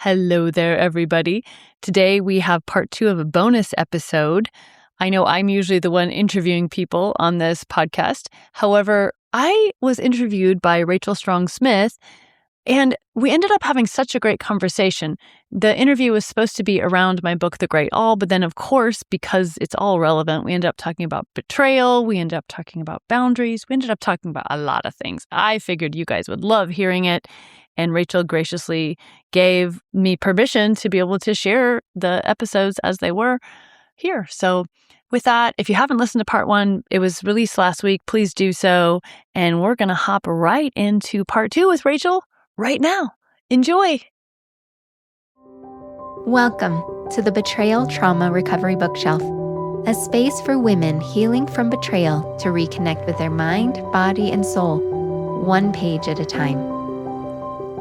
Hello there, everybody. Today we have part 2 of a bonus episode. I know I'm usually the one interviewing people on this podcast. However, I was interviewed by Rachel Strong Smith, and we ended up having such a great conversation. The interview was supposed to be around my book, The Great All, but then, of course, because it's all relevant, we ended up talking about betrayal. We ended up talking about boundaries. We ended up talking about a lot of things. I figured you guys would love hearing it. And Rachel graciously gave me permission to be able to share the episodes as they were here. So with that, if you haven't listened to part 1, it was released last week. Please do so. And we're going to hop right into part 2 with Rachel right now. Enjoy. Welcome to the Betrayal Trauma Recovery Bookshelf, a space for women healing from betrayal to reconnect with their mind, body, and soul, one page at a time.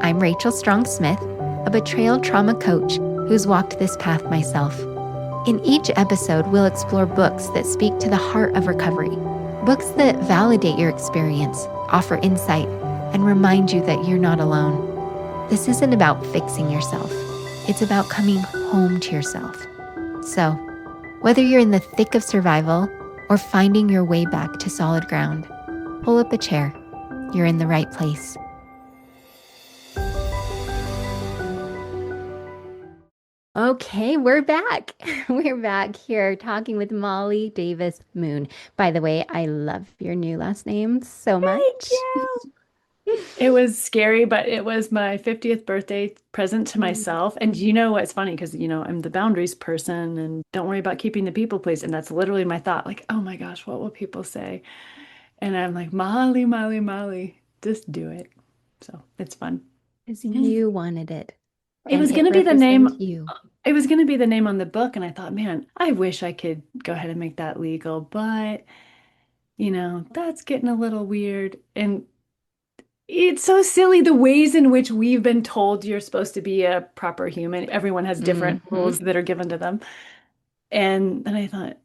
I'm Rachel Strong Smith, a betrayal trauma coach who's walked this path myself. In each episode, we'll explore books that speak to the heart of recovery, books that validate your experience, offer insight, and remind you that you're not alone. This isn't about fixing yourself. It's about coming home to yourself. So, whether you're in the thick of survival or finding your way back to solid ground, pull up a chair. You're in the right place. Okay, we're back. We're back here talking with Molly Davis Moon. By the way, I love your new last name so much. Thank you. It was scary, but it was my 50th birthday present to myself. And you know what's funny? Because, I'm the boundaries person and don't worry about keeping the people please. And that's literally my thought, like, oh my gosh, what will people say? And I'm like, Molly, Molly, Molly, just do it. So it's fun. Because you wanted it. It was going to be the name. It was going to be the name on the book. And I thought, man, I wish I could go ahead and make that legal. But, that's getting a little weird. And it's so silly the ways in which we've been told you're supposed to be a proper human. Everyone has different rules that are given to them. And then I thought,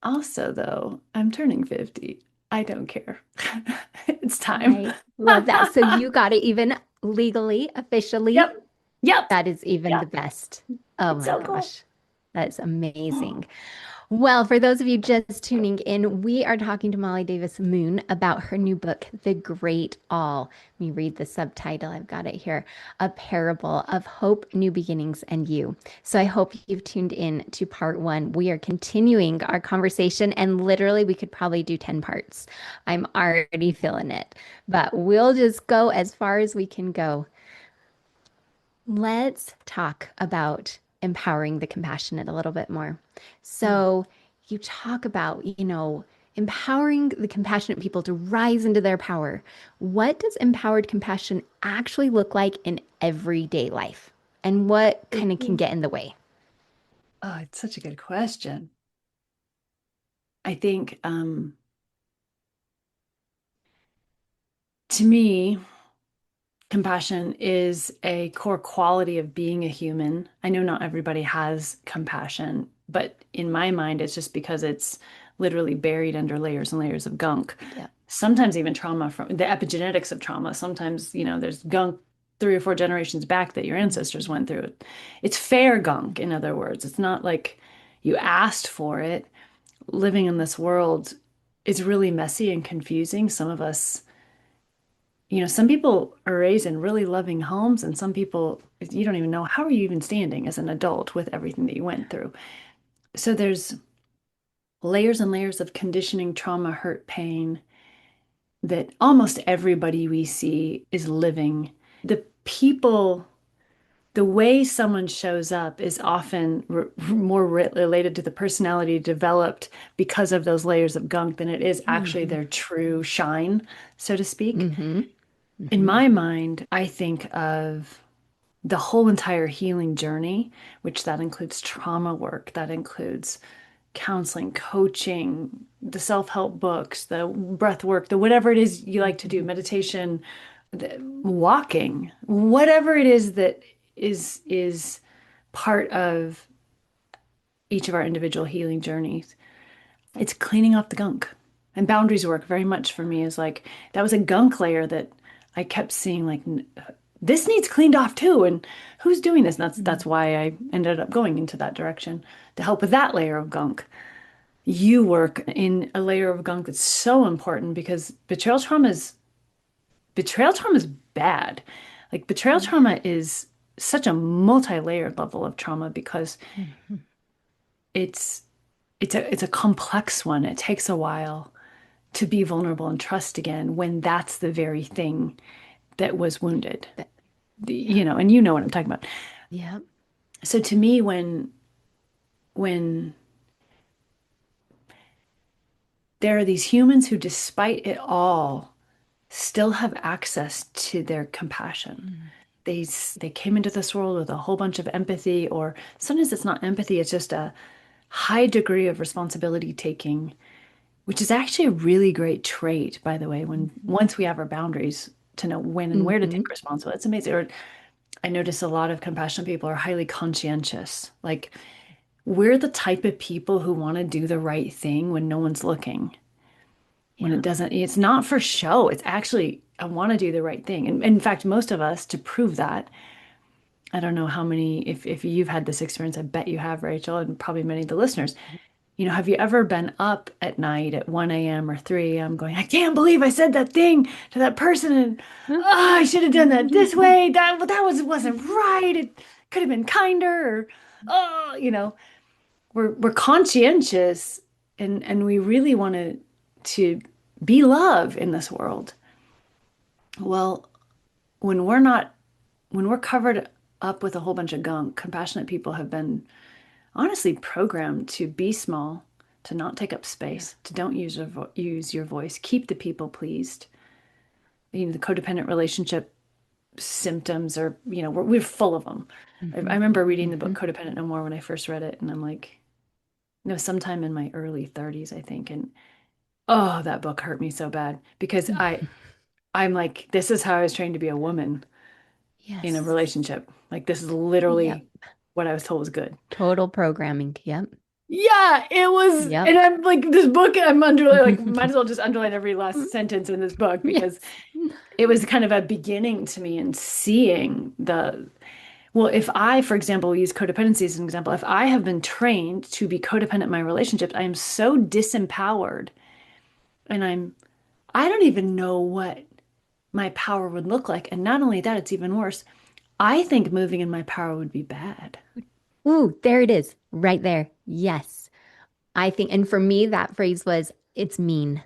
also, though, I'm turning 50. I don't care. It's time. I love that. So you got it even legally, officially. Yep. That is even the best. Oh my gosh. Cool. That's amazing. Well, for those of you just tuning in, we are talking to Molly Davis Moon about her new book, The Great All. Let me read the subtitle. I've got it here. A Parable of Hope, New Beginnings, and You. So I hope you've tuned in to part 1. We are continuing our conversation, and literally we could probably do 10 parts. I'm already feeling it, but we'll just go as far as we can go. Let's talk about empowering the compassionate a little bit more. So you talk about, empowering the compassionate people to rise into their power. What does empowered compassion actually look like in everyday life? And what kind of can get in the way? Oh, it's such a good question. I think, to me, compassion is a core quality of being a human. I know not everybody has compassion, but in my mind, it's just because it's literally buried under layers and layers of gunk. Yeah. Sometimes even trauma from the epigenetics of trauma. Sometimes, there's gunk 3 or 4 generations back that your ancestors went through. It's fair gunk, in other words. It's not like you asked for it. Living in this world is really messy and confusing. Some of us, some people are raised in really loving homes, and some people, you don't even know, how are you even standing as an adult with everything that you went through? So there's layers and layers of conditioning, trauma, hurt, pain that almost everybody we see is living. The way someone shows up is often more related to the personality developed because of those layers of gunk than it is actually their true shine, so to speak. In my mind, I think of the whole entire healing journey, which that includes trauma work, that includes counseling, coaching, the self-help books, the breath work, the whatever it is you like to do, meditation, walking, whatever it is that is part of each of our individual healing journeys. It's cleaning up the gunk. And boundaries work very much for me is like, that was a gunk layer that I kept seeing, like, this needs cleaned off too. And who's doing this? And that's why I ended up going into that direction to help with that layer of gunk. You work in a layer of gunk that's so important because betrayal trauma is bad. Like betrayal Yeah. trauma is such a multi-layered level of trauma because Mhm. it's it's a complex one. It takes a while to be vulnerable and trust again when that's the very thing that was wounded. That, You yep. know, and you know what I'm talking about. Yep. So to me, when there are these humans who, despite it all, still have access to their compassion. Mm. They came into this world with a whole bunch of empathy, or sometimes it's not empathy, it's just a high degree of responsibility taking, which is actually a really great trait, by the way, when Mhm. once we have our boundaries to know when and where to Mhm. take responsibility. It's amazing. Or I notice a lot of compassionate people are highly conscientious. Like we're the type of people who want to do the right thing when no one's looking. When it Yeah. doesn't, it's not for show. It's actually, I want to do the right thing. And in fact, most of us, to prove that, I don't know how many, if you've had this experience, I bet you have, Rachel, and probably many of the listeners. You know, have you ever been up at night at 1 a.m. or 3 a.m. going, I can't believe I said that thing to that person and oh, I should have done that this way. Wasn't right. It could have been kinder or oh, you know, we're conscientious and we really want to be love in this world. Well, when we're not when we're covered up with a whole bunch of gunk, compassionate people have been honestly programmed to be small, to not take up Yeah. space, to don't use your voice, keep the people pleased. You know, the codependent relationship symptoms are, you know, we're full of them. I Mhm. remember reading the book Mhm. Codependent No More when I first read it, and I'm like, sometime in my early 30s, I think, and oh, that book hurt me so bad because I'm like, this is how I was trained to be a woman in a Yes. relationship. Like this is Yep. literally what I was told was good. Total programming. Yep. Yeah, it was, Yep. and I'm like this book. I'm underlining, like, might as well just underline every last sentence in this book because Yes. it was kind of a beginning to me in seeing well, if I, for example, use codependency as an example, if I have been trained to be codependent in my relationships, I am so disempowered, and I don't even know what my power would look like. And not only that, it's even worse. I think moving in my power would be bad. Ooh, there it is. Right there. Yes. I think, and for me, that phrase was, it's mean.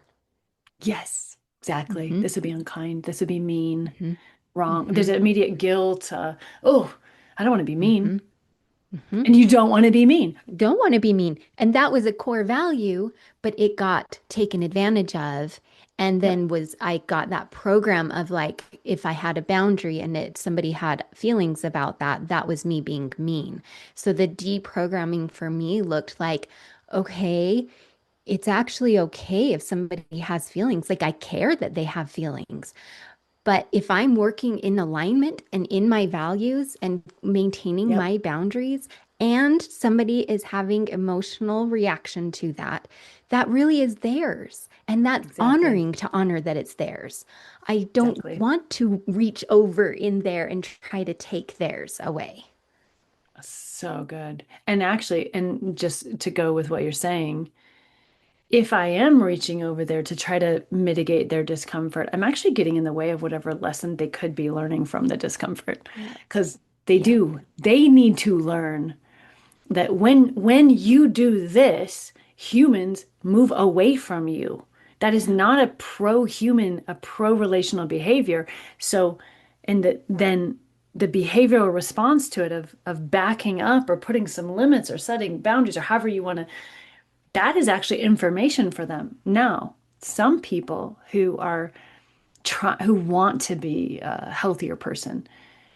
Yes, exactly. Hmm. This would be unkind. This would be mean. Hmm. Wrong. Hmm. There's immediate guilt. Oh, I don't want to be mean. Hmm. Hmm. And you don't want to be mean. Don't want to be mean. And that was a core value, but it got taken advantage of. And Yep, then I got that program of like, if I had a boundary and somebody had feelings about that, that was me being mean. So the deprogramming for me looked like, okay, it's actually okay if somebody has feelings. Like I care that they have feelings. But if I'm working in alignment and in my values and maintaining yep, my boundaries, and somebody is having emotional reaction to that, that really is theirs. And that's exactly. honoring to honor that it's theirs. I don't Exactly. want to reach over in there and try to take theirs away. So good. And actually, and just to go with what you're saying, if I am reaching over there to try to mitigate their discomfort, I'm actually getting in the way of whatever lesson they could be learning from the discomfort. Yep. Because Yep. they need to learn that when you do this, humans move away from you. That is Yep. not a pro-human, a pro-relational behavior. So, then the behavioral response to it of backing up or putting some limits or setting boundaries or however you want to, that is actually information for them. Now, some people who want to be a healthier person,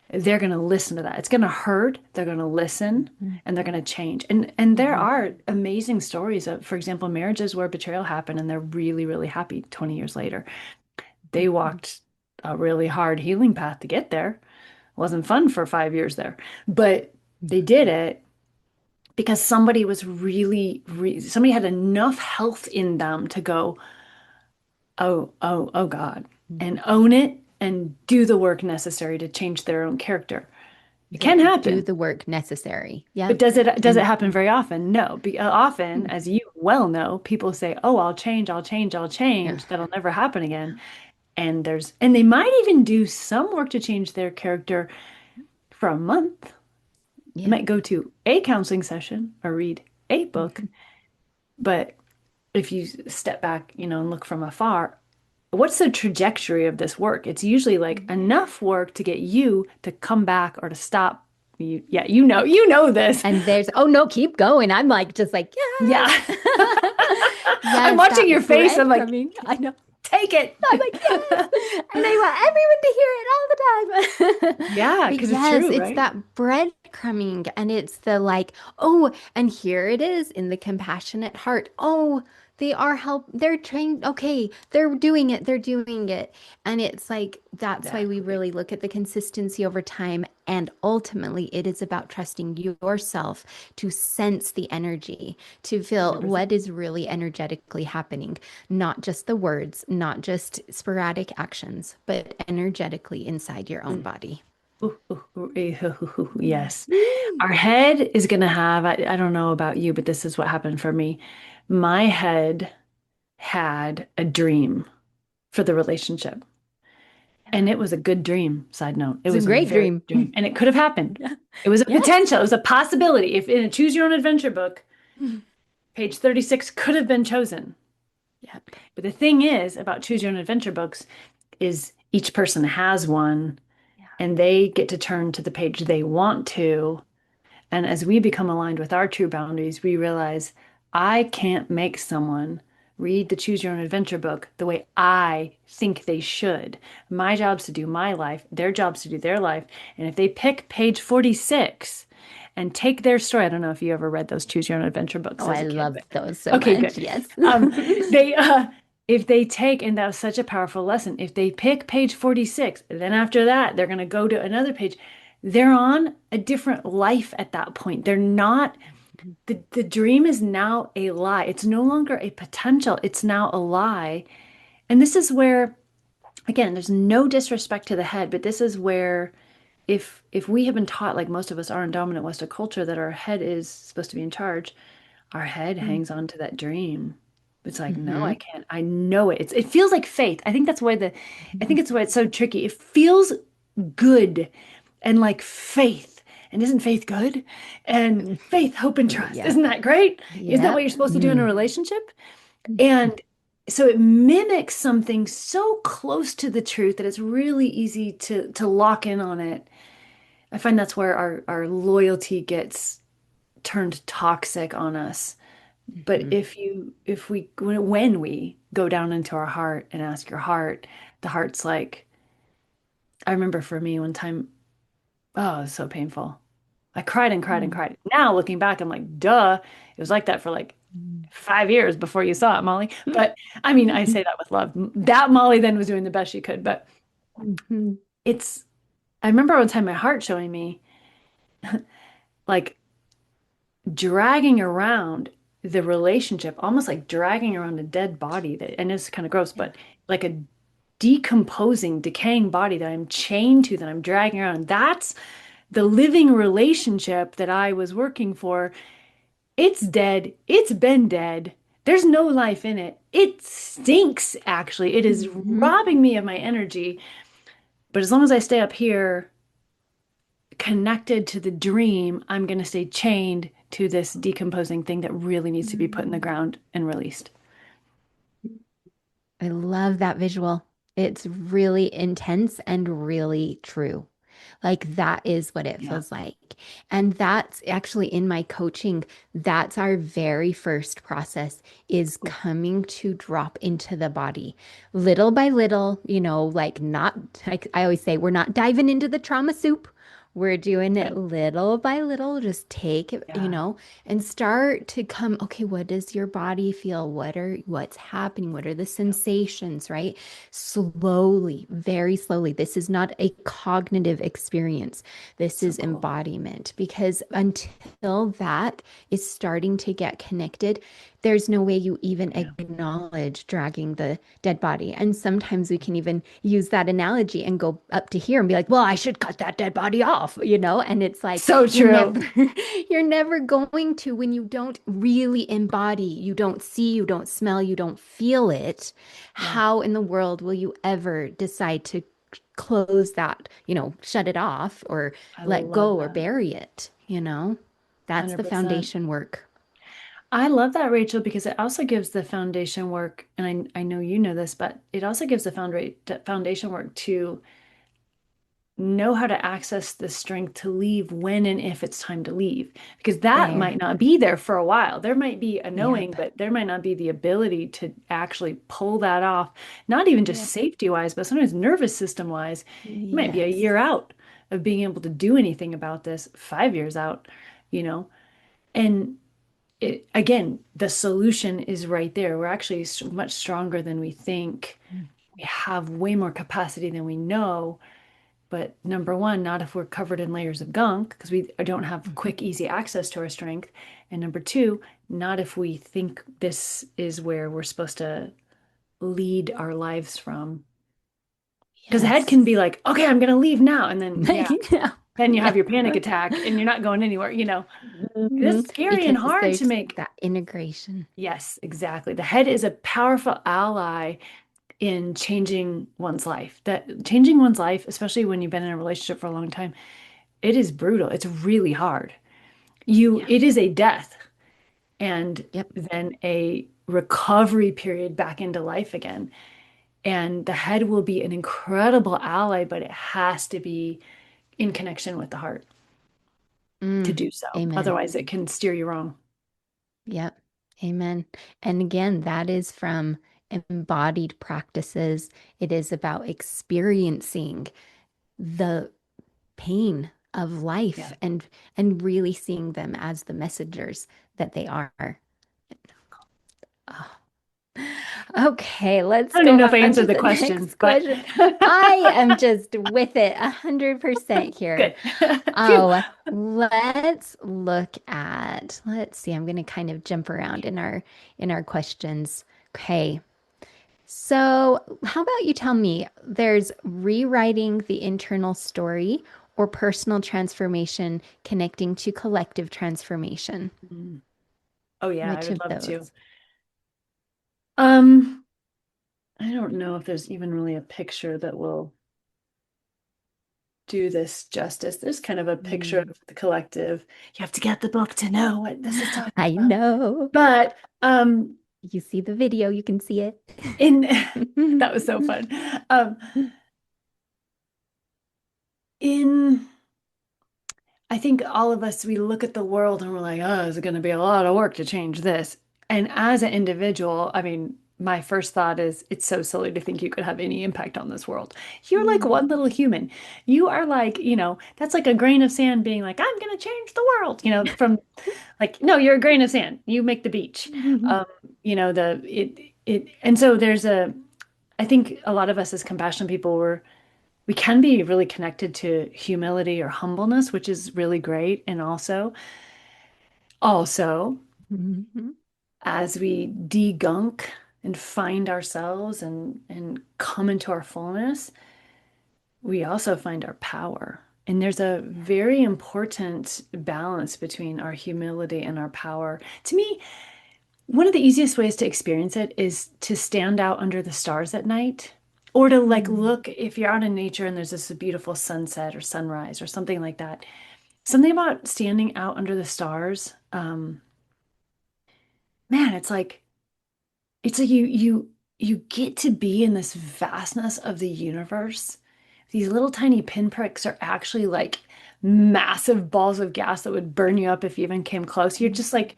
they're going to listen to that. It's going to hurt. They're going to listen Mhm. and they're going to change. And there Mhm. are amazing stories of, for example, marriages where betrayal happened and they're really, really happy 20 years later. They Mhm. walked a really hard healing path to get there. It wasn't fun for 5 years there, but they did it because somebody was somebody had enough health in them to go, oh, oh, oh God, Mhm. and own it and do the work necessary to change their own character. It Yeah. can Do happen. the work necessary. But Yep. does it And happen very often? No. Often, as you well know, people say, "Oh, I'll change, I'll change, I'll yeah. change. That'll never happen again." And they might even do some work to change their character for a month. They Yeah. might go to a counseling session or read a book. Mhm. But if you step back, and look from afar, what's the trajectory of this work? It's usually like enough work to get you to come back or to stop. Yeah, you know this. And there's, oh no, keep going. I'm like, just like, Yeah. yes. I'm Yes, watching your that face. I'm like, breadcrumbing. I know. take it. I'm like, yes. And I want everyone to hear it all the time. Yeah, But because it's yes, true, it's right? that breadcrumbing. And it's the like, oh, and here it is in the compassionate heart. Oh, they are they're trained. Okay, they're doing it. They're doing it. And it's like, that's why we Exactly. really look at the consistency over time. And ultimately, it is about trusting yourself to sense the energy, to feel 100%. what is really energetically happening, not just the words, not just sporadic actions, but energetically inside your own Mm. body. Ooh, ooh, ooh, yes. Mm. Our head is going to have, I don't know about you, but this is what happened for me. My head had a dream for the relationship. And it was a good dream, side note. It It's a was a great very dream. good dream. And it could have happened. Yeah. It was a Yes. potential, it was a possibility. If in a choose your own adventure book, page 36 could have been chosen. Yep. But the thing is about choose your own adventure books is each person has one Yeah. and they get to turn to the page they want to. And as we become aligned with our true boundaries, we realize I can't make someone read the Choose Your Own Adventure book the way I think they should. My job's to do my life, their job's to do their life. And if they pick page 46 and take their story, I don't know if you ever read those Choose Your Own Adventure books Oh, as I a kid, love but those so okay, much. good. Yes. Um, they if they take, and that was such a powerful lesson, if they pick page 46, then after that, they're going to go to another page. They're on a different life at that point. They're not, the dream is now a lie. It's no longer a potential, it's now a lie. And this is where, again, there's no disrespect to the head, but this is where if we have been taught, like most of us are in dominant Western culture, that our head is supposed to be in charge, our head hangs on to that dream. It's like, no, I Mm-hmm. can't. I know it. It feels like faith. I think it's why it's so tricky. It feels good and like faith. And isn't faith good? And faith, hope, and trust. Yep. Isn't that great? Isn't that what Yep. you're supposed to do in a Mm. relationship? And so it mimics something so close to the truth that it's really easy to lock in on it. I find that's where our loyalty gets turned toxic on us. But Mhm. if we when we go down into our heart and ask your heart, the heart's like, I remember for me one time, oh, it was so painful. I cried and cried and Mm. cried. Now looking back, I'm like, duh. It was like that for like 5 years before you saw it, Molly. But I mean, I say that with love. That Molly then was doing the best she could. But Mhm. it's, I remember one time my heart showing me like dragging around the relationship, almost like dragging around a dead body that, and it's kind of gross, Yeah. but like a decomposing, decaying body that I'm chained to, that I'm dragging around. That's the living relationship that I was working for. It's dead. It's been dead. There's no life in it. It stinks, actually. It is Mhm. robbing me of my energy. But as long as I stay up here connected to the dream, I'm going to stay chained to this decomposing thing that really needs to be put in the ground and released. I love that visual. It's really intense and really true. Like that is what it Yeah. feels like. And that's actually in my coaching, that's our very first process is Ooh, coming to drop into the body little by little, like not, like I always say, we're not diving into the trauma soup. We're doing it right. little by little. Just take it, Yeah. and start to come, okay, what does your body feel? What's happening? What are the Yeah. sensations, right? Slowly, very slowly. This is not a cognitive experience. This So is cool. embodiment because until that is starting to get connected, there's no way you even acknowledge dragging the dead body. And sometimes we can even use that analogy and go up to here and be like, well, I should cut that dead body off, you know? And it's like, So you're true. never, you're never going to when you don't really embody, you don't see, you don't smell, you don't feel it. Yeah, How in the world will you ever decide to close that, shut it off or I let love go or that. bury it, you know? That's the 100%. foundation work. I love that, Rachel, because it also gives the foundation work, and I know you know this, but it also gives the foundation work to know how to access the strength to leave when and if it's time to leave, because that There. might not be there for a while. There might be a knowing, Yep. but there might not be the ability to actually pull that off, not even just Yep. safety wise, but sometimes nervous system wise. You might be a Yes. year out of being able to do anything about this, 5 years out, you know? And again, the solution is right there. We're actually much stronger than we think. We have way more capacity than we know. But number one, not if we're covered in layers of gunk, because we don't have Mhm. quick, easy access to our strength. And number two, not if we think this is where we're supposed to lead our lives from. Because the head Yes. can be like, okay, I'm going to leave now. And then, yeah, Yeah. then you have Yeah. your panic attack and you're not going anywhere. Mhm. It's scary and Because hard to there's make. that integration. Yes, exactly. The head is a powerful ally in changing one's life. That changing one's life, especially when you've been in a relationship for a long time, it is brutal. It's really hard. Yeah. It is a death and Yep. then a recovery period back into life again. And the head will be an incredible ally, but it has to be in connection with the heart to Mm. do so. Amen. Otherwise, it can steer you wrong. Yep. Amen. And again, that is from embodied practices. It is about experiencing the pain of life Yeah. and really seeing them as the messengers that they are. Oh. Okay, I let's don't even go know if I on to answered the the question, next but question. I am just with it 100% here. good. Phew. Oh, let's see. I'm going to kind of jump around in our questions. Okay. So, how about you tell me there's rewriting the internal story or personal transformation connecting to collective transformation? Mm. Oh yeah, I Which would of love to. those? Um, I don't know if there's even really a picture that will do this justice. There's kind of a picture Mm, of the collective. You have to get the book to know what this is talking I about. know. But You see the video, you can see it. in that was so fun. Um, in I think all of us, we look at the world and we're like, oh, is it going to be a lot of work to change this? And as an individual, I mean, my first thought is it's so silly to think you could have any impact on this world. You're like Mm. one little human. You are like, that's like a grain of sand being like, I'm going to change the world, from like, no, you're a grain of sand. You make the beach. Um, and so I think a lot of us as compassionate people we can be really connected to humility or humbleness, which is really great. And also, Mhm. as we degunk and find ourselves and come into our fullness, we also find our power. And there's a very important balance between our humility and our power. To me, one of the easiest ways to experience it is to stand out under the stars at night or to like Mm. look if you're out in nature and there's this beautiful sunset or sunrise or something like that. Something about standing out under the stars, man, it's like you get to be in this vastness of the universe. These little tiny pinpricks are actually like massive balls of gas that would burn you up if you even came close. You're just like,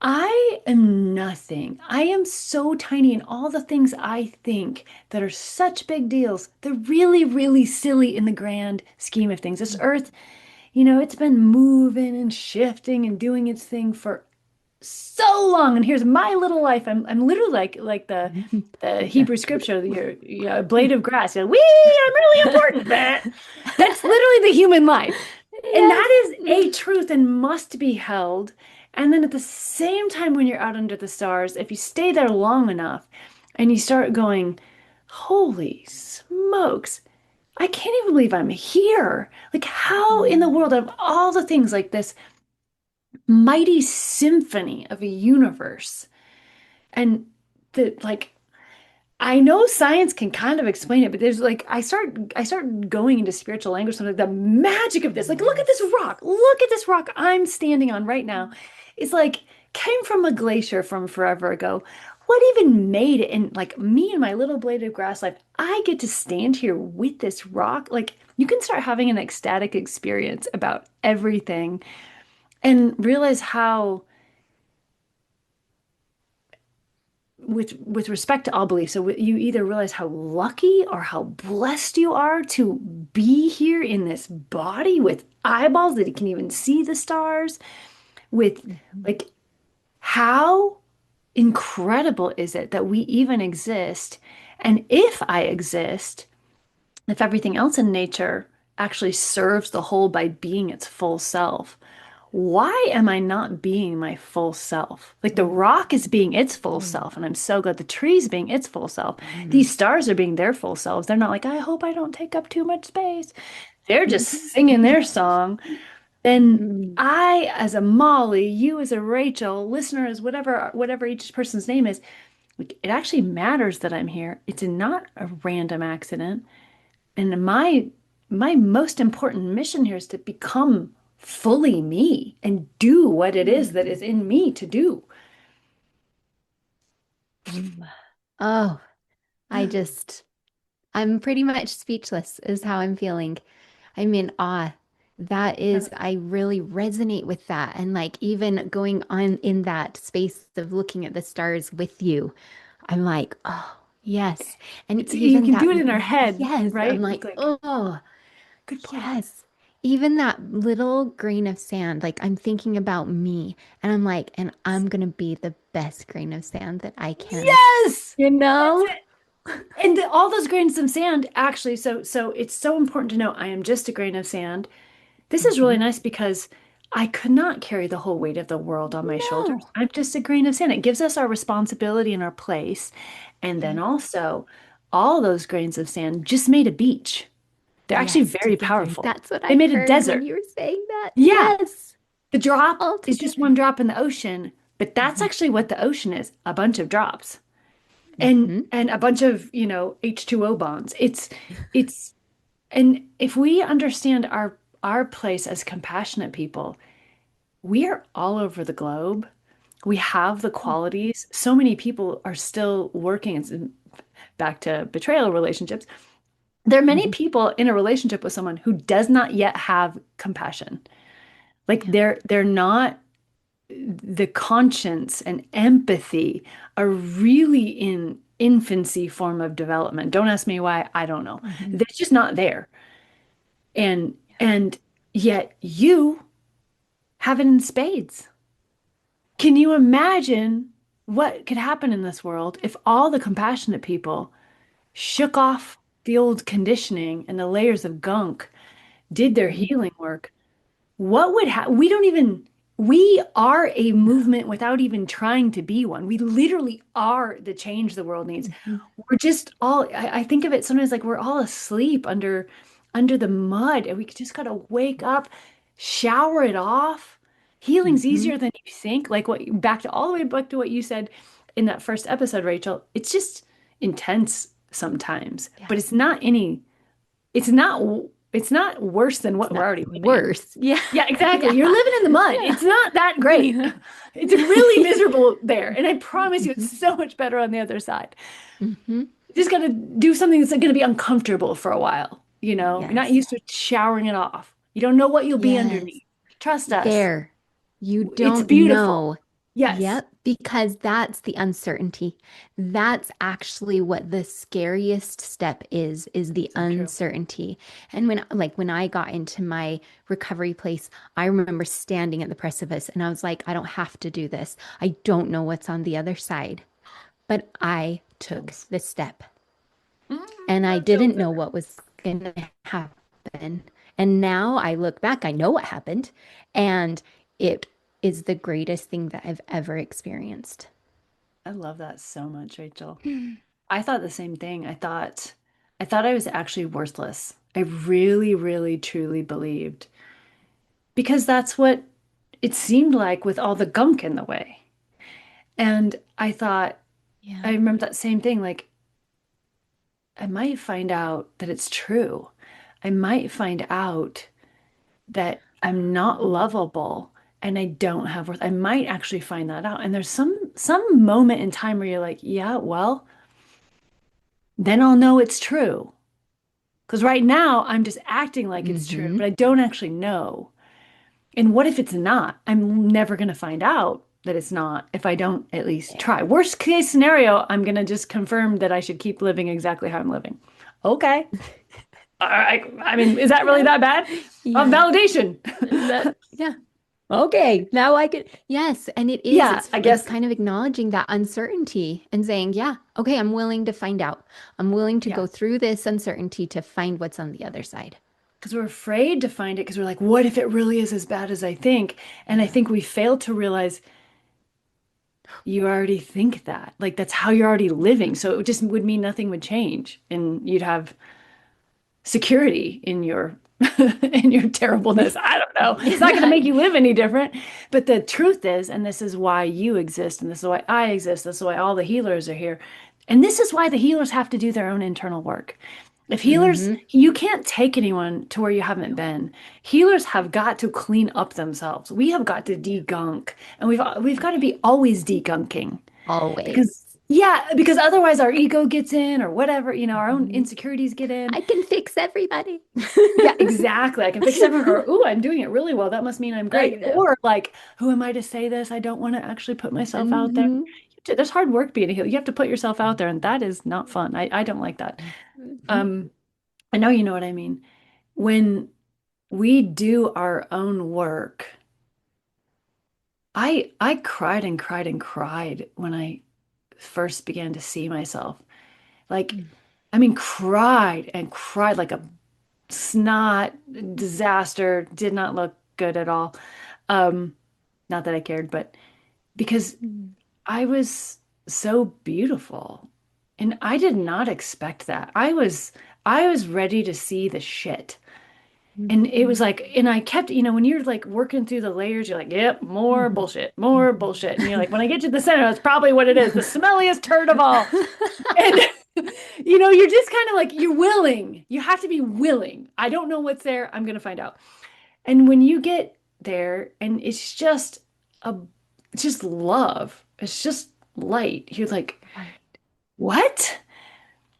I am nothing. I am so tiny, and all the things I think that are such big deals, they're really, really silly in the grand scheme of things. This earth, it's been moving and shifting and doing its thing for so long. And here's my little life. I'm literally like the Yeah. Hebrew scripture, a blade of grass. You're like, wee, I'm really important. Bah. That's literally the human life. And Yes. that is a truth and must be held. And then at the same time, when you're out under the stars, if you stay there long enough and you start going, holy smokes, I can't even believe I'm here. Like, how in the world, of all the things, like this mighty symphony of a universe, and the like, I know science can kind of explain it, but there's like I start going into spiritual language, something like the magic of this. Like, look at this Yes. rock. Look at this rock I'm standing on right now. It's like came from a glacier from forever ago. What even made it? And like me and my little blade of grass life, I get to stand here with this rock. Like you can start having an ecstatic experience about everything and realize how with respect to all beliefs, so you either realize how lucky or how blessed you are to be here in this body with eyeballs that can even see the stars, with Mhm. like how incredible is it that we even exist? And if I exist, if everything else in nature actually serves the whole by being its full self, why am I not being my full self? Like the rock is being its full Mhm. self, and I'm so glad the tree's being its full self. Mhm. These stars are being their full selves. They're not like, I hope I don't take up too much space. They're just Mhm. singing their song. Then Mhm. I, as a Molly, you as a Rachel, listener as whatever each person's name is, like, it actually matters that I'm here. It's not a random accident. And my most important mission here is to become fully me and do what it is that is in me to do. Mhm. Oh, I just, I'm pretty much speechless, is how I'm feeling. I'm in awe. That is, I really resonate with that. And like, even going on in that space of looking at the stars with you, I'm like, oh, yes. And It's you even can that, do it in our head, yes, I'm right? It's like, like oh, good point. yes. Even that little grain of sand, like I'm thinking about me and I'm like, and I'm gonna be the best grain of sand that I can, Yes, you that's know? it. And all those grains of sand actually, so it's so important to know I am just a grain of sand. This is really Mhm. nice because I could not carry the whole weight of the world on my shoulders. No. I'm just a grain of sand. It gives us our responsibility and our place. And then Yes. also, all those grains of sand just made a beach. They're actually Yes, very together. powerful. That's what They I made a heard when desert. you were saying that. Yeah, Yes, the drop all is just together. one drop in the ocean, but that's Mhm. actually what the ocean is, a bunch of drops. Mhm. And a bunch of, H2O bonds. It's and if we understand our place as compassionate people, we are all over the globe. We have the qualities. So many people are still working. It's back to betrayal relationships. There are many Mhm. people in a relationship with someone who does not yet have compassion. Like Yeah. they're not the conscience and empathy are really in infancy form of development. Don't ask me why, I don't know. Mhm. It's just not there. And Yeah. and yet you have it in spades. Can you imagine what could happen in this world if all the compassionate people shook off the old conditioning and the layers of gunk, did their Mhm. healing work? What would happen? We are a movement without even trying to be one. We literally are the change the world needs. Mhm. We're just all, I think of it sometimes like we're all asleep under the mud and we just gotta wake up, shower it off. Healing's Mhm. easier than you think. Like all the way back to what you said in that first episode, Rachel. It's just intense sometimes, but Yes. it's not it's not worse than It's what we're not already living in. worse. Yeah. Yeah, exactly. Yeah. You're living in the mud. Yeah. It's not that great. Yeah. It's really miserable there. And I promise you, it's so much better on the other side. Mhm. You just got to do something that's going to be uncomfortable for a while. You're not Yes. used to showering it off. You don't know what you'll be Yes. underneath. Trust us. There. You It's don't beautiful. know. Yes, Yep, because that's the uncertainty. That's actually what the scariest step is the so true. uncertainty. And when I got into my recovery place, I remember standing at the precipice and I was like, I don't have to do this. I don't know what's on the other side. But I took Chills. the step Mm, and I got chills didn't know everywhere. what was going to happen. And now I look back, I know what happened, and it is the greatest thing that I've ever experienced. I love that so much, Rachel. I thought the same thing. I thought I was actually worthless. I really, really, truly believed because that's what it seemed like with all the gunk in the way. And I thought, Yeah. I remember that same thing, like I might find out that it's true. I might find out that I'm not lovable and I don't have worth. I might actually find that out. And there's some moment in time where you're like, yeah, well, then I'll know it's true. Because right now I'm just acting like it's true, Mm-hmm. but I don't actually know. And what if it's not? I'm never going to find out that it's not if I don't at least try. Worst case scenario, I'm going to just confirm that I should keep living exactly how I'm living. Okay. I mean, is that really Yeah. that bad? Yeah. Validation. Yeah. Okay. Now I could, yes. And it is, Yeah, I it's guess. kind of acknowledging that uncertainty and saying, yeah, okay, I'm willing to find out. I'm willing to Yeah. go through this uncertainty to find what's on the other side. Because we're afraid to find it because we're like, what if it really is as bad as I think? And I Yeah. think we fail to realize you already think that. Like that's how you're already living. So it just would mean nothing would change and you'd have security in your in your terribleness. I don't know. It's not going to make you live any different. But the truth is, and this is why you exist, and this is why I exist, this is why all the healers are here. And this is why the healers have to do their own internal work. If healers, Mm-hmm. you can't take anyone to where you haven't been. Healers have got to clean up themselves. We have got to Yeah. degunk, and we've got to be always degunking. Because Always. yeah, because otherwise our ego gets in or whatever, our own Mhm. insecurities get in. I can fix everybody. Yeah, exactly. I can fix everyone, or ooh, I'm doing it really well. That must mean I'm I great. know. Or like, who am I to say this? I don't want to actually put myself out there. Hmm. There's hard work being a healer. You have to put yourself out there, and that is not fun. I don't like that. Hmm. Um, I know you know what I mean. When we do our own work, I cried and cried and cried when I first began to see myself. Like, I mean, cried and cried like a snot disaster, did not look good at all. Um, Not that I cared, but because I was so beautiful and I did not expect that. I was ready to see the shit. And it was like, and I kept, when you're like working through the layers, you're like, yep, more bullshit, more bullshit. And you're like, when I get to the center, that's probably what it is, the smelliest turd of all. And you're just kind of like, you're willing. You have to be willing. I don't know what's there. I'm gonna find out. And when you get there and a it's just love. It's just light. You're like, Right. what? Yeah.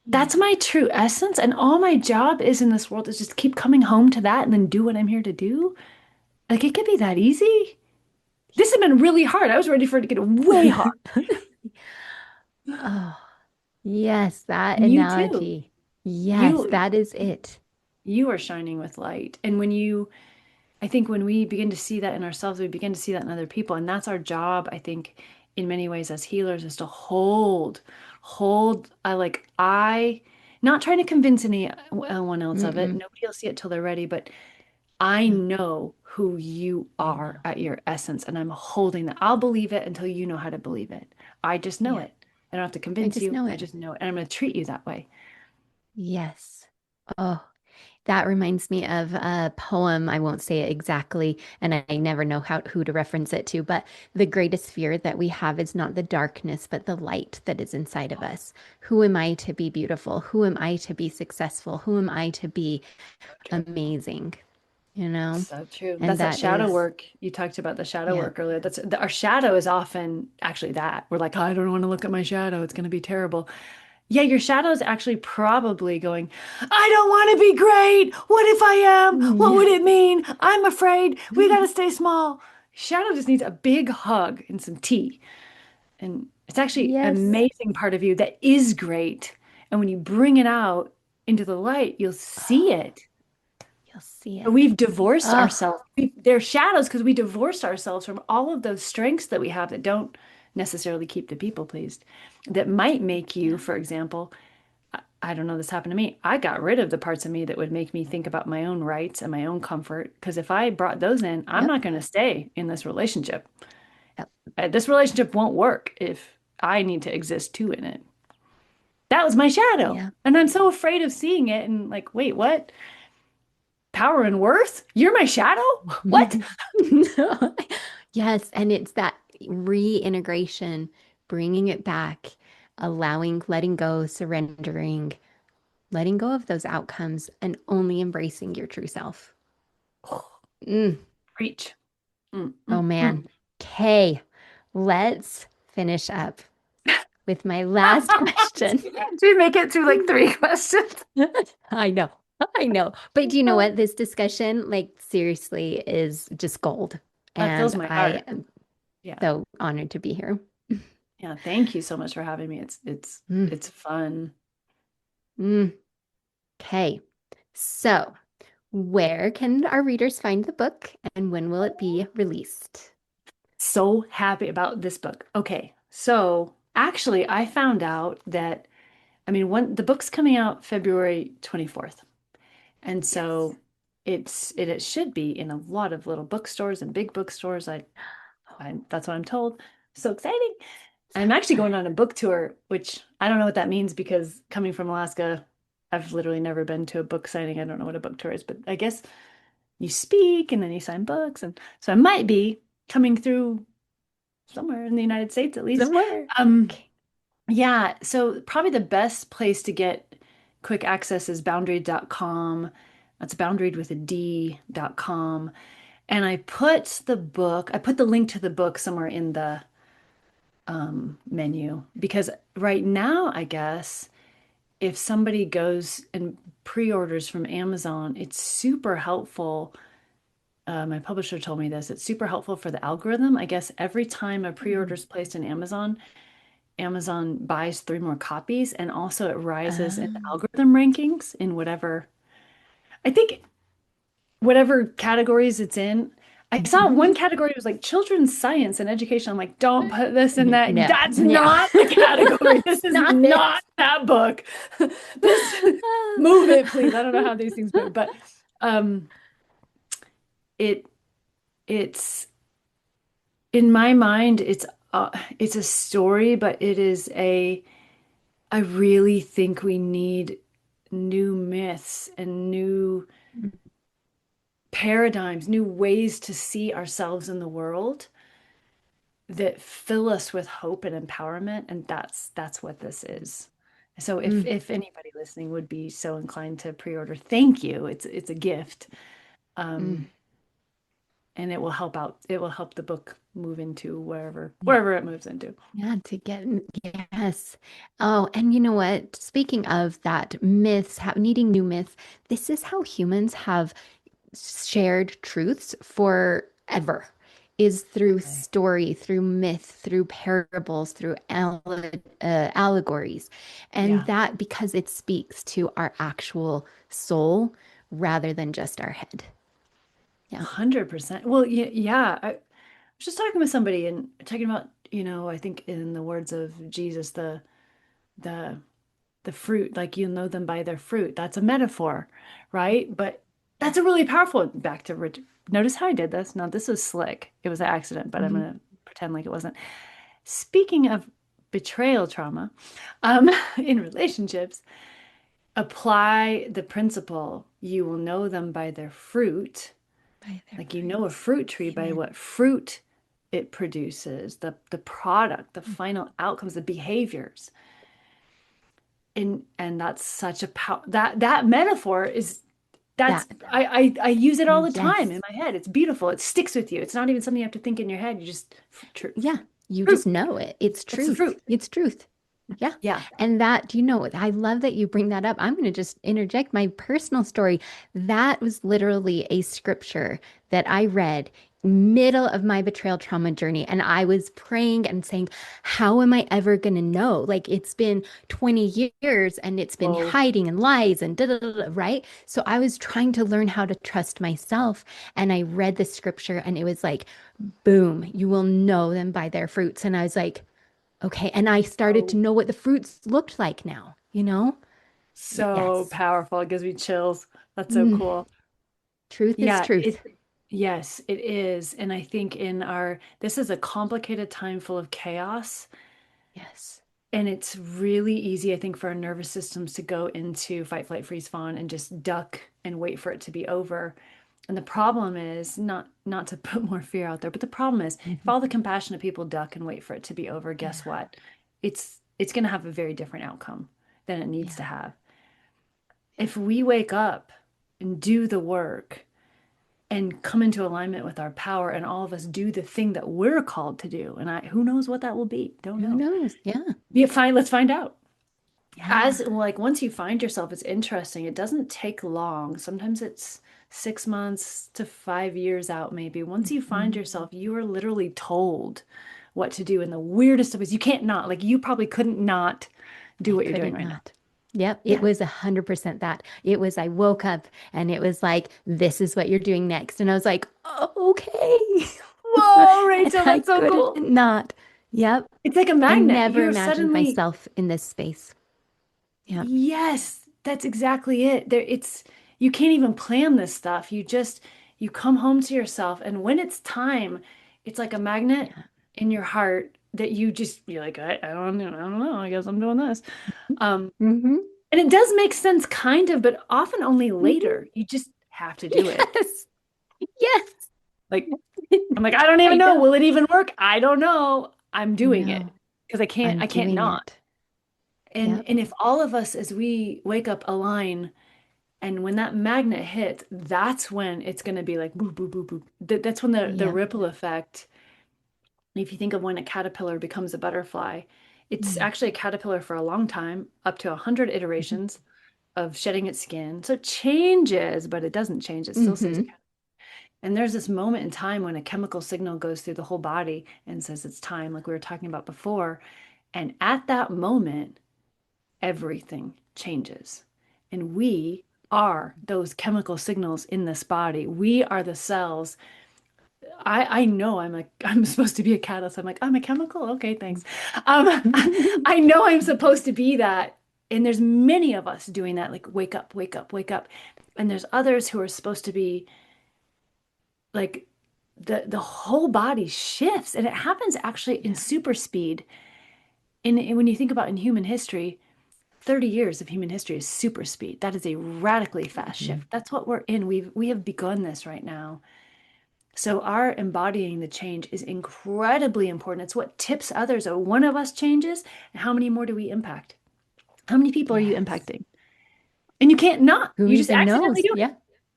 That's my true essence. And all my job is in this world is just keep coming home to that and then do what I'm here to do. Like it could be that easy. This has been really hard. I was ready for it to get way hard. Oh, yes, that And you too. analogy. Yes, You that is it. you are shining with light. And I think when we begin to see that in ourselves, we begin to see that in other people. And that's our job, I think, in many ways as healers, is to hold, not trying to convince anyone else of it. Mm-mm. Nobody will see it till they're ready, but I Yeah, know who you I are know. at your essence, and I'm holding that. I'll believe it until you know how to believe it. I just know Yeah, it. I don't have to I convince just you. know I it. just know it. And I'm going to treat you that way. Yes. Oh, that reminds me of a poem. I won't say it exactly, and I never know who to reference it to, but the greatest fear that we have is not the darkness, but the light that is inside of us. Who am I to be beautiful? Who am I to be successful? Who am I to be So true. amazing? You know? So true. And That's that that shadow is, work. You talked about the shadow yeah. work earlier. Our shadow is often actually that. We're like, "Oh, I don't want to look at my shadow. It's going to be terrible." Yeah, your shadow is actually probably going, I don't want to be great. What if I am? What Yeah. would it mean? I'm afraid. We got to stay small. Shadow just needs a big hug and some tea. And it's actually an Yes. amazing part of you that is great. And when you bring it out into the light, you'll see Oh, it. you'll see But it. we've divorced Oh, ourselves. They're shadows because we divorced ourselves from all of those strengths that we have that don't necessarily keep the people pleased, that might make you, yeah. for example, I don't know, this happened to me. I got rid of the parts of me that would make me think about my own rights and my own comfort. Because if I brought those in, I'm Yep. not going to stay in this relationship. Yep. This relationship won't work if I need to exist too in it. That was my shadow. Yeah. And I'm so afraid of seeing it and like, wait, what? Power and worth? You're my shadow? What? Yes, and it's that reintegration, bringing it back, allowing, letting go, surrendering, letting go of those outcomes, and only embracing your true self. Mm. Preach. Mm, Oh mm, mm. man. Okay, let's finish up with my last question. Did we make it through like three questions? I know. I know. But do you know what? This discussion, like, seriously, is just gold. That fills And my I heart. am Yeah. so honored to be here. Yeah. Thank you so much for having me. It's Mm, it's fun. mm. Okay. So, where can our readers find the book and when will it be released? So happy about this book. Okay. So actually I found out that when the book's coming out February 24th. And Yes. so it should be in a lot of little bookstores and big bookstores. I that's what I'm told. So exciting. So I'm actually going excited. on a book tour, which I don't know what that means because coming from Alaska, I've literally never been to a book signing. I don't know what a book tour is, but I guess you speak and then you sign books. And so I might be coming through somewhere in the United States at least. Somewhere. Um, Okay. yeah, so probably the best place to get quick access is boundaried.com. That's boundaried with a D.com. And I put the link to the book somewhere in the menu because right now, I guess if somebody goes and pre-orders from Amazon, it's super helpful. My publisher told me this. It's super helpful for the algorithm. I guess every time a pre-order Mm. is placed in Amazon, Amazon buys three more copies, and also it rises in the Um, algorithm rankings in whatever, I think whatever categories it's in. I saw one category was like children's science and education. I'm like, don't put this in that. no, That's no, not the category. This it's is not it. not that book. This move it, please. I don't know how these things move, but um it it's in my mind it's a story, but it is a I really think we need new myths and new paradigms, new ways to see ourselves in the world that fill us with hope and empowerment. And that's what this is. So Mm, if anybody listening would be so inclined to pre-order, thank you. It's a gift. mm. Um, and it will help the book move into Yeah. wherever it moves into. Yeah, to get, yes. Oh, and you know what? Speaking of that, myths, needing new myths, this is how humans have shared truths forever, is through Exactly. story, through myth, through parables, through allegories. And Yeah. that because it speaks to our actual soul rather than just our head. Yeah. 100%. Well, yeah. I was just talking with somebody and talking about, I think in the words of Jesus, the the fruit, like you know them by their fruit. That's a metaphor, right? But Yeah. that's a really powerful back to Rich. Notice how I did this. No, this was slick. It was an accident, but I'm Mhm. gonna pretend like it wasn't. Speaking of betrayal trauma, in relationships, apply the principle, you will know them by their fruit. By their Like you know a fruits. fruit tree by Amen. what fruit it produces, the product, the Mm. final outcomes, the behaviors. And that's such a power that metaphor is that's That, I use it all the time yes. in my head. It's beautiful. It sticks with you. It's not even something you have to think in your head. You just Yeah, you just fruit. know it. It's That's the truth. fruit. It's truth. Yeah. Yeah. And that, do you know what? I love that you bring that up. I'm going to just interject my personal story. That was literally a scripture that I read middle of my betrayal trauma journey. And I was praying and saying, how am I ever going to know? Like it's been 20 years and it's been Whoa. hiding and lies and da da da, da, right? So I was trying to learn how to trust myself. And I read the scripture and it was like, boom, you will know them by their fruits. And I was like, okay. And I started to Oh, know what the fruits looked like now, you know? So Yes. powerful. It gives me chills. That's so Mm, cool. truth is Yeah, truth. yes, it is. And I think this is a complicated time full of chaos. Yes. And it's really easy, I think, for our nervous systems to go into fight, flight, freeze, fawn and just duck and wait for it to be over. And the problem is not to put more fear out there, but the problem is if Mhm. all the compassionate people duck and wait for it to be over, guess Yeah. what? It's going to have a very different outcome than it needs to Yeah. have. If we wake up and do the work and come into alignment with our power and all of us do the thing that we're called to do, and who knows what that will be? Don't Who know. knows? Yeah. Be fine, let's find out. Yeah. As like once you find yourself, it's interesting. It doesn't take long. Sometimes it's 6 months to 5 years out, maybe. Once you find Mhm. yourself, you are literally told what to do in the weirdest of ways. You can't not, like, you probably couldn't not do I what you're doing couldn't right now. not. Yep, it Yeah. was 100% that. It was, I woke up and it was like, this is what you're doing next. And I was like, oh, okay. Whoa, And Rachel, I that's so couldn't cool. not. Yep. It's like a I magnet. never You're imagined suddenly, myself in this space. Yep. yes, that's exactly it. You can't even plan this stuff. You come home to yourself, and when it's time, it's like a magnet Yeah. in your heart that you're like, I don't know. I guess I'm doing this. Um, Mm-hmm. and it does make sense kind of, but often only Mm-hmm. later. You just have to do it. Yes. Yes. Like I'm like, I don't even I know. know. Will it even work? I don't know. I'm doing it No, because I'm I can't doing not. it. And Yep. and if all of us as we wake up align. And when that magnet hits, that's when it's going to be like boop, boop, boop, boop. That's when the Yep. ripple effect, if you think of when a caterpillar becomes a butterfly, it's Mm. actually a caterpillar for a long time, up to 100 iterations of shedding its skin. So it changes, but it doesn't change. It still stays a Mm-hmm. caterpillar. And there's this moment in time when a chemical signal goes through the whole body and says it's time, like we were talking about before. And at that moment, everything changes. And we are those chemical signals in this body. We are the cells. I know I'm supposed to be a catalyst. I'm like, I'm a chemical. Okay, thanks. I know I'm supposed to be that. And there's many of us doing that, like wake up, wake up, wake up. And there's others who are supposed to be like the whole body shifts and it happens actually in Yeah. super speed. And when you think about in human history, 30 years of human history is super speed. That is a radically fast Mhm. shift. That's what we're in. We have begun this right now. So our embodying the change is incredibly important. It's what tips others. Or one of us changes, and how many more do we impact? How many people are you Yes. impacting? And you can't not. Who You just even accidentally knows? do it. Yeah.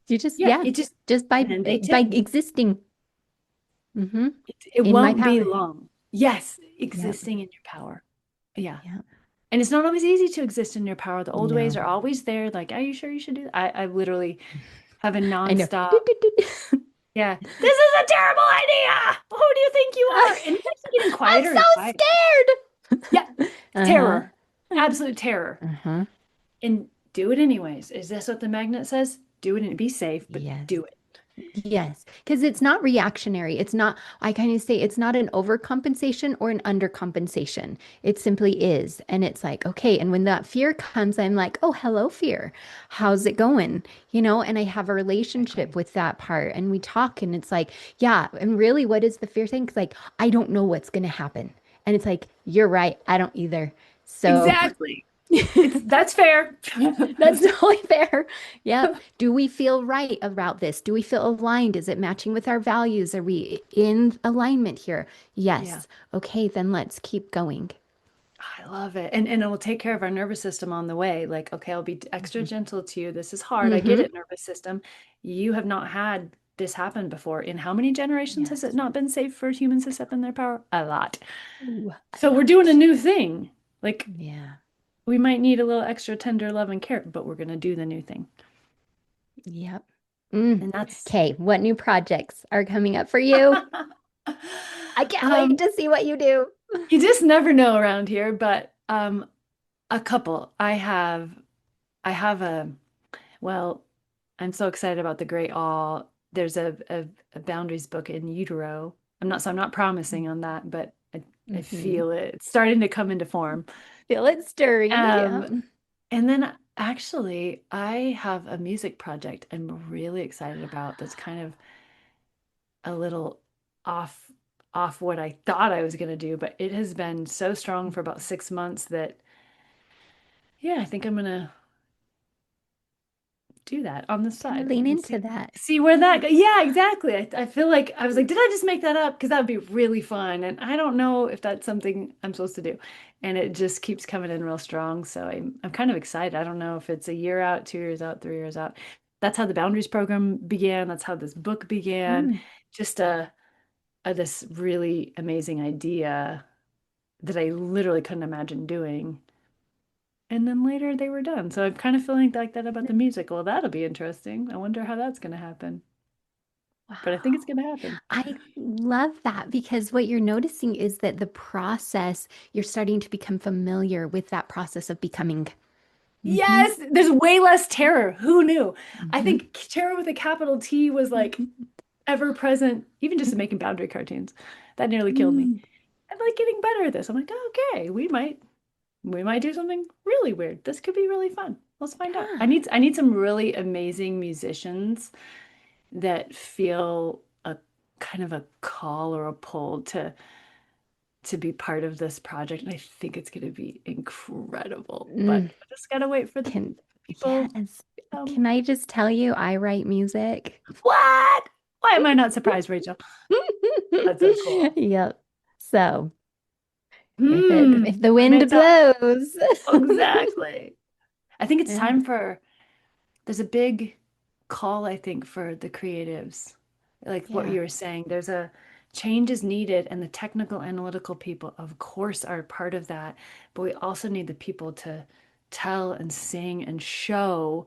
You just, Yeah, yeah, it just just and then they by tip. existing It in my won't be power. long. Yes, Yep. existing in your power. Yeah. Yep. And it's not always easy to exist in your power. The old ways No. are always there. Like, are you sure you should do that? I literally have a I know. nonstop. Yeah. This is a terrible idea. Who do you think you are? And it's actually getting I'm quieter so and quieter. Yeah. scared. Uh-huh. Terror. Absolute terror. Uh-huh. And do it anyways. Is this what the magnet says? Do it and be safe, but Yes. do it. Yes, because it's not reactionary. It's not, I kind of say it's not an overcompensation or an undercompensation. It simply is. And it's like, okay. And when that fear comes, I'm like, oh, hello, fear. How's it going? And I have a relationship Exactly. with that part. And we talk, and it's like, yeah. And really, what is the fear thing? It's like, I don't know what's going to happen. And it's like, you're right. I don't either. So Exactly. That's fair. that's totally fair. Yep. Do we feel right about this? Do we feel aligned? Is it matching with our values? Are we in alignment here? Yeah. Yes. Okay, then let's keep going. I love it. And it will take care of our nervous system on the way. Like, okay, I'll be extra Mhm. gentle to you. This is hard. I get Mm-hmm. it, nervous system. You have not had this happen before. In how many generations has it Yes. not been safe for humans to step in their power? A lot. Ooh, a So we're doing a lot. new thing. Like, Yeah. we might need a little extra tender love and care, but we're going to do the new thing. Yep. Mm. And that's, Okay, what new projects are coming up for you? I can't wait um, to see what you do. you just never know around here, but a couple. I have well, I'm so excited about the Great All. There's a boundaries book in utero. I'm not promising on that, but I Mm-hmm. feel it. It's starting to come into form. Feel it stirring. Yeah. Um, and then Actually, I have a music project I'm really excited about that's kind of a little off off what I thought I was going to do, but it has been so strong for about 6 months that yeah, I think I'm gonna do that on the Kind of side lean and into see that. see where that goes. Yeah, exactly. I feel like I was like, did I just make that up? Because that would be really fun. And I don't know if that's something I'm supposed to do. And it just keeps coming in real strong. So I'm kind of excited. I don't know if it's a year out, 2 years out, 3 years out. That's how the Boundaries program began. That's how this book began. Mm. Just this really amazing idea that I literally couldn't imagine doing. And then later they were done. So I'm kind of feeling like that about the music. Well, that'll be interesting. I wonder how that's going to happen. But I think it's Wow. going to happen. I love that because what you're noticing is that the process, you're starting to become familiar with that process of becoming. Hmm. Yes, there's way less terror. Who knew? I Hmm. think terror with a capital T was like ever present, even just in making boundary cartoons. That nearly killed me. Mm. I'm like getting better at this. I'm like, okay, we might do something really weird. This could be really fun. Let's find out. Yeah. I need some really amazing musicians that feel a kind of a call or a pull to be part of this project. And I think it's going to be incredible. But Mm. I just gotta wait for the Can, people. yes. Um, Can I just tell you, I write music. what? Why am I not surprised, Rachel? That's so cool. Yep. So if the When wind it's up. blows. Exactly. I think it's Yeah. time for there's a big call, I think, for the creatives. Like what Yeah. you were saying, there's a change is needed, and the technical analytical people, of course, are part of that. But we also need the people to tell and sing and show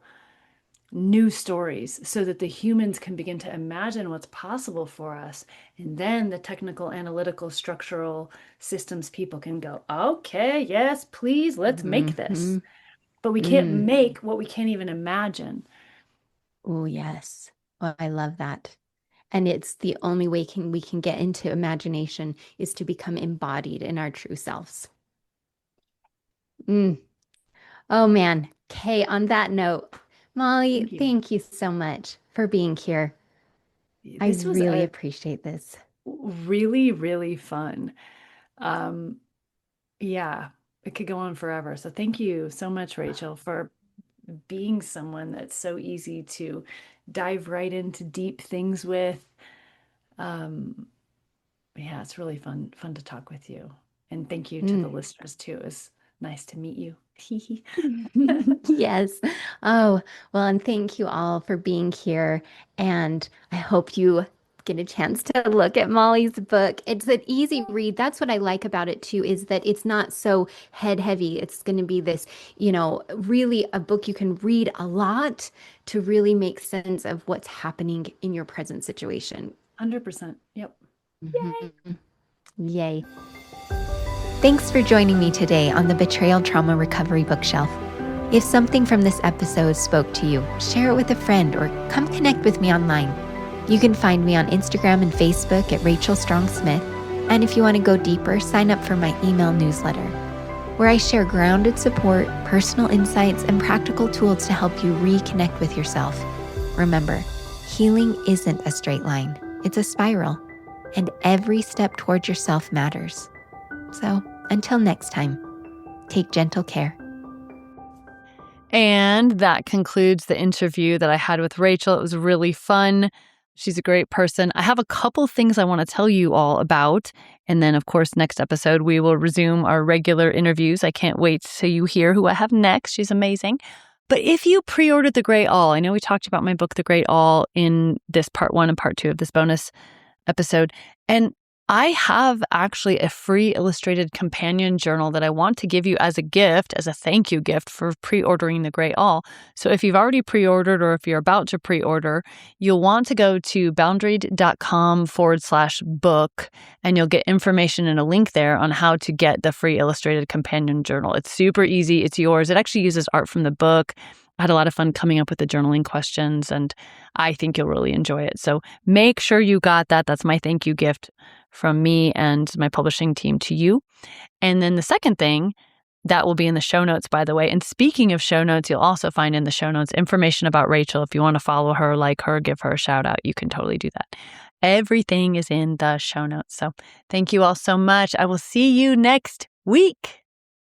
new stories so that the humans can begin to imagine what's possible for us. And then the technical, analytical, structural systems people can go, okay, yes, please, let's make Hmm. this. But we can't Mm. make what we can't even imagine. Oh, yes. Oh, I love that. And it's the only way we can get into imagination is to become embodied in our true selves. Mm. Oh man. Okay, on that note, Molly, Thank you. thank you so much for being here. I This was really a appreciate this. really, really fun. Um, yeah, it could go on forever. So thank you so much, Rachel, for being someone that's so easy to dive right into deep things with. Um, yeah, it's really fun to talk with you. And thank you to the Mm. listeners too. It's nice to meet you. Yes. Oh, well, and thank you all for being here. And I hope you get a chance to look at Molly's book. It's an easy read. That's what I like about it too, is that it's not so head heavy. It's going to be this, really a book you can read a lot to really make sense of what's happening in your present situation. 100%. Yep. Yay. Mhm. Yay. Thanks for joining me today on the Betrayal Trauma Recovery Bookshelf. If something from this episode spoke to you, share it with a friend or come connect with me online. You can find me on Instagram and Facebook at Rachel Strong Smith. And if you want to go deeper, sign up for my email newsletter, where I share grounded support, personal insights, and practical tools to help you reconnect with yourself. Remember, healing isn't a straight line, it's a spiral, and every step towards yourself matters. So, until next time, take gentle care. And that concludes the interview that I had with Rachel. It was really fun. She's a great person. I have a couple things I want to tell you all about. And then, of course, next episode, we will resume our regular interviews. I can't wait till you hear who I have next. She's amazing. But if you pre-ordered The Great All, I know we talked about my book, The Great All, in this part 1 and part 2 of this bonus episode. And I have actually a free illustrated companion journal that I want to give you as a gift, as a thank you gift for pre-ordering The Great All. So if you've already pre-ordered or if you're about to pre-order, you'll want to go to boundaried.com/book and you'll get information and a link there on how to get the free illustrated companion journal. It's super easy. It's yours. It actually uses art from the book. I had a lot of fun coming up with the journaling questions, and I think you'll really enjoy it. So make sure you got that. That's my thank you gift from me and my publishing team to you. And then the second thing, That will be in the show notes, by the way. And speaking of show notes, you'll also find in the show notes information about Rachel. If you want to follow her, like her, give her a shout out, you can totally do that. Everything is in the show notes. So thank you all so much. I will see you next week.